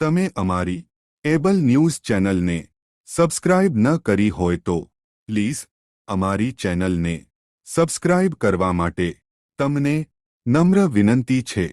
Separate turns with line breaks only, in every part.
તમે અમારી able news ચેનલને સબસ્ક્રાઇબ ન કરી હોય તો પ્લીઝ અમારી ચેનલને સબસ્ક્રાઇબ કરવા માટે તમને નમ્ર વિનંતી છે।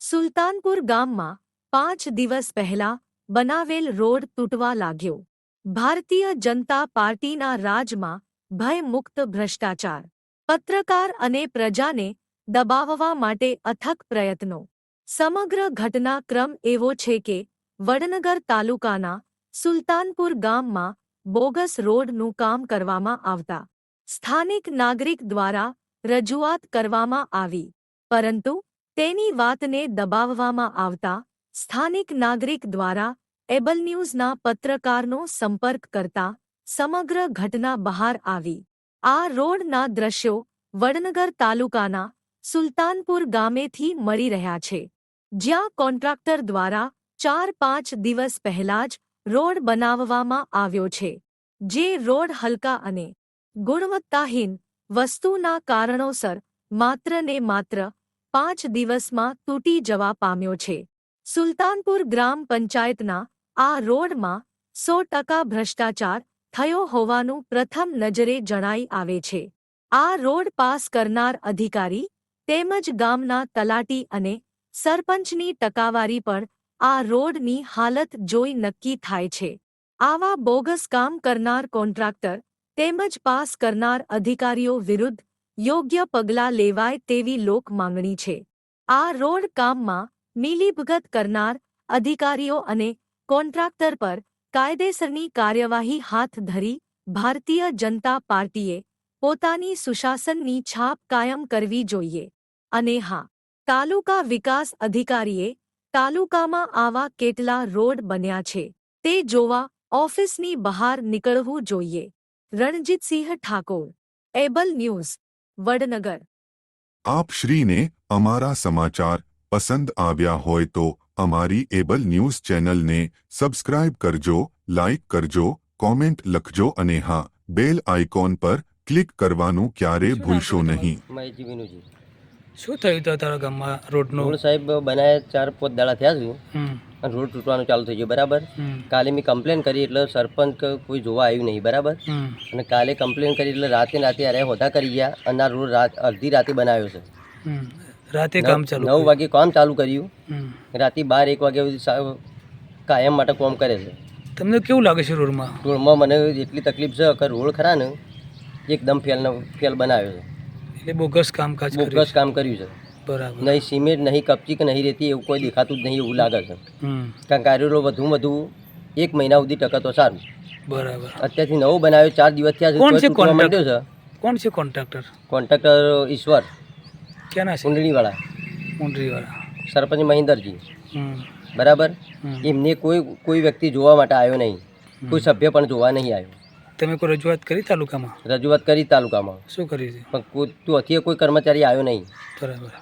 સુલતાનપુર ગામમાં 5 દિવસ પહેલા બનાવેલ રોડ તૂટવા લાગ્યો। ભારતીય જનતા પાર્ટીના રાજમાં ભયમુક્ત ભ્રષ્ટાચાર, પત્રકાર અને પ્રજાને દબાવવા માટે અથક પ્રયત્નો। સમગ્ર ઘટનાક્રમ એવો છે કે વડનગર તાલુકાના સુલતાનપુર ગામમાં બોગસ રોડનું કામ કરવામાં આવતા સ્થાનિક નાગરિક દ્વારા રજૂઆત કરવામાં આવી, પરંતુ તેની વાતને દબાવવામાં આવતા સ્થાનિક નાગરિક દ્વારા એબલ ન્યૂઝના પત્રકારનો સંપર્ક કરતા સમગ્ર ઘટના બહાર આવી। આ રોડના દ્રશ્યો વડનગર તાલુકાના સુલતાનપુર ગામેથી મળી રહ્યા છે, જ્યાં કોન્ટ્રાક્ટર દ્વારા 4-5 દિવસ પહેલા જ રોડ બનાવવામાં આવ્યો છે, જે રોડ હલકા અને ગુણવત્તાહીન વસ્તુના કારણોસર માત્ર ને માત્ર 5 દિવસમાં તૂટી જવા પામ્યો છે। સુલતાનપુર ગ્રામ પંચાયતના આ રોડમાં 100% ભ્રષ્ટાચાર થયો હોવાનું પ્રથમ નજરે જણાઈ આવે છે। આ રોડ પાસ કરનાર અધિકારી તેમજ ગામના તલાટી અને સરપંચની ટકાવારી પણ આ રોડની હાલત જોઈ નક્કી થાય છે। આવા બોગસ કામ કરનાર કોન્ટ્રાક્ટર તેમજ પાસ કરનાર અધિકારીઓ વિરુદ્ધ યોગ્ય પગલાં લેવાય તેવી લોક માંગણી છે। આ રોડ કામમાં મિલીભગત કરનાર અધિકારીઓ અને કોન્ટ્રાક્ટર પર કાયદેસરની કાર્યવાહી હાથ ધરી ભારતીય જનતા પાર્ટીએ પોતાની સુશાસનની છાપ કાયમ કરવી જોઈએ। અને હા, તાલુકા વિકાસ અધિકારીએ તાલુકામાં આવા કેટલા રોડ બન્યા છે તે જોવા ઓફિસની બહાર નીકળવું જોઈએ। Ranjitsinh Thakor, able news, Vadnagar.
આપ શ્રીને અમારા સમાચાર પસંદ આવ્યા હોય તો અમારી એબલ ન્યૂઝ ચેનલને સબસ્ક્રાઇબ કરજો, લાઇક કરજો, કોમેન્ટ લખજો અને હા, બેલ આઇકોન પર ક્લિક કરવાનું ક્યારે ભૂલશો નહીં।
માહિતી વિનુજી।
શું થયું હતું તારા ગામમાં રોડનું?
રોડ સાહેબ બનાવ્યા 4-5 દાડા થયા છે અને રોડ તૂટવાનું ચાલુ થઈ ગયું, બરાબર। કાલે મેં કમ્પ્લેન કરી એટલે સરપંચ કે કોઈ જોવા આવ્યું નહીં, બરાબર। અને કાલે કમ્પ્લેન કરી એટલે રાતે અરે હોદા કરી ગયા અને આ રોડ અડધી રાતે બનાવ્યો છે।
રાતે કામ ચાલુ
9 વાગે કામ ચાલુ કર્યું, રાતે 12-1 વાગ્યા સુધી કાયમ માટે કામ કરે છે।
તમને કેવું લાગે છે રોડમાં?
રોડમાં મને એટલી તકલીફ છે કે રોડ ખરા ને એકદમ ફેલ બનાવ્યો છે,
એટલે બોગસ કામકાજ
બોગસ કામ કર્યું છે।
બરાબર।
નહીં સિમેન્ટ, નહીં કપચી કે નહીં રેતી એવું કોઈ દેખાતું જ નહીં એવું લાગે છે, કારણ કે આ રોડ વધુમાં વધુ 1 મહિના સુધી ટકે તો સારું।
બરાબર।
અત્યારથી નવો બનાવ્યો 4 દિવસ થયા છે,
કોણ છે
માંડ્યો છે?
કોણ છે કોન્ટ્રાક્ટર?
કોન્ટ્રાક્ટર ઈશ્વર
ક્યાંના છે?
કુંડળીવાળા,
મુંડરીવાળા।
સરપંચ મહિન્દરજી, બરાબર। એમને કોઈ વ્યક્તિ જોવા માટે આવ્યો નહીં, કોઈ સભ્ય પણ જોવા નહીં આવ્યો।
તમે કોઈ રજૂઆત કરી તાલુકામાં?
રજૂઆત કરી તાલુકામાં,
શું કરી છે?
પણ ત્યાંથી કોઈ કર્મચારી આવ્યો નહીં।
બરાબર।